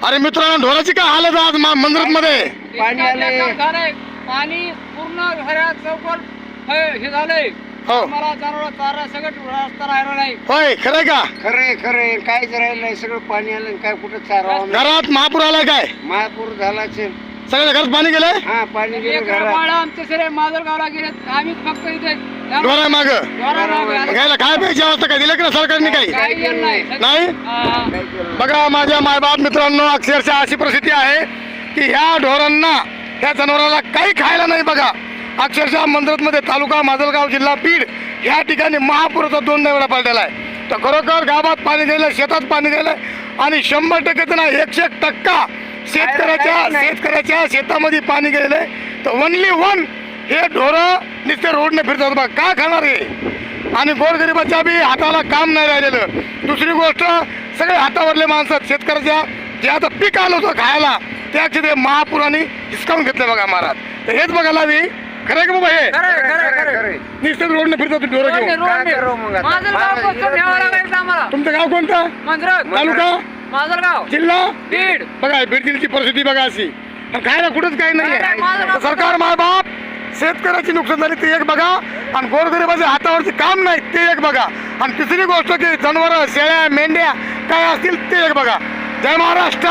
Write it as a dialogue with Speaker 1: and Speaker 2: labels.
Speaker 1: अरे मित्रांनो, ढोराची काय हालत आज मंदिरात मध्ये
Speaker 2: पाणी आलंय.
Speaker 3: पाणी पूर्ण घरात चौकट हे झालंय.
Speaker 1: हो.
Speaker 3: मला जनावर चारा सगळं रस्ता राहिला नाही.
Speaker 1: होय, खरंय का?
Speaker 2: खरंय खरंय, काहीच राहिलं नाही. सगळं पाणी आलं. काय कुठं चारावं.
Speaker 1: घरात महापूर आलाय काय?
Speaker 2: महापूर झालाच.
Speaker 1: सगळ्या घरात पाणी गेलंय?
Speaker 2: हा, पाणी गेलं
Speaker 3: एक
Speaker 2: घरात.
Speaker 3: बाळा आमचे सगळे माजलगावला गेले. आम्ही फक्त इथे
Speaker 1: ढोरा माग
Speaker 3: ढोराला
Speaker 1: घ्यायला काय पाहिजे अवस्था काय दिलं की ना सरकारने काही?
Speaker 3: काही गेलं नाही.
Speaker 1: नाही.
Speaker 3: हा.
Speaker 2: काय केलं?
Speaker 1: बघा माझ्या मायबाप मित्रांनो, अक्षरशः अशी परिस्थिती आहे की ह्या ढोरांना, ह्या जनावराला काही खायला नाही. बघा अक्षरशः मंदिरात मध्ये तालुका माजलगाव जिल्हा बीड या ठिकाणी महापुराचा 2 वेळा पडलेला आहे. तर खरोखर गावात पाणी गेलं, शेतात पाणी गेलं आणि 100% तर नाही 101% शेतकऱ्याच्या शेतामध्ये पाणी गेलंय. तर ओनली वन हे ढोरं नुसते रोडने फिरतात. बघा काय खाणार आहे. आणि गोरगरिबाच्या बी हाताला काम नाही राहिलेलं. दुसरी गोष्ट, सगळे हातावरले माणसं शेतकऱ्याच्या जे आता पीक आलं होतं खायला त्याचे ते महापुराने हिसकावून घेतले. बघा महाराज, तर हेच बघायला हवी. खरं का बाबा? हे
Speaker 2: खरंय.
Speaker 1: नुसते रोडने फिरतात ढोरं घेऊन.
Speaker 2: काय करावं मग आता?
Speaker 3: माजलगाव न्यावं लागायचं आम्हाला.
Speaker 1: तुमचं गाव कोणतं?
Speaker 3: मंदिरात
Speaker 1: तालुका,
Speaker 3: माजलगाव
Speaker 1: जिल्हा
Speaker 3: बीड.
Speaker 1: बघा बीड जिल्ह्याची परिस्थिती बघा अशी. आणि खायला कुठंच काही नाही आहे. सरकार मायबाप शेतकऱ्याची नुकसान झाली ते एक बघा, आणि गोरगरिबाच्या हातावरचे काम नाही ते एक बघा, आणि तिसरी गोष्ट की जनावरं शेळ्या मेंढ्या काय असतील ते एक बघा. जय महाराष्ट्र.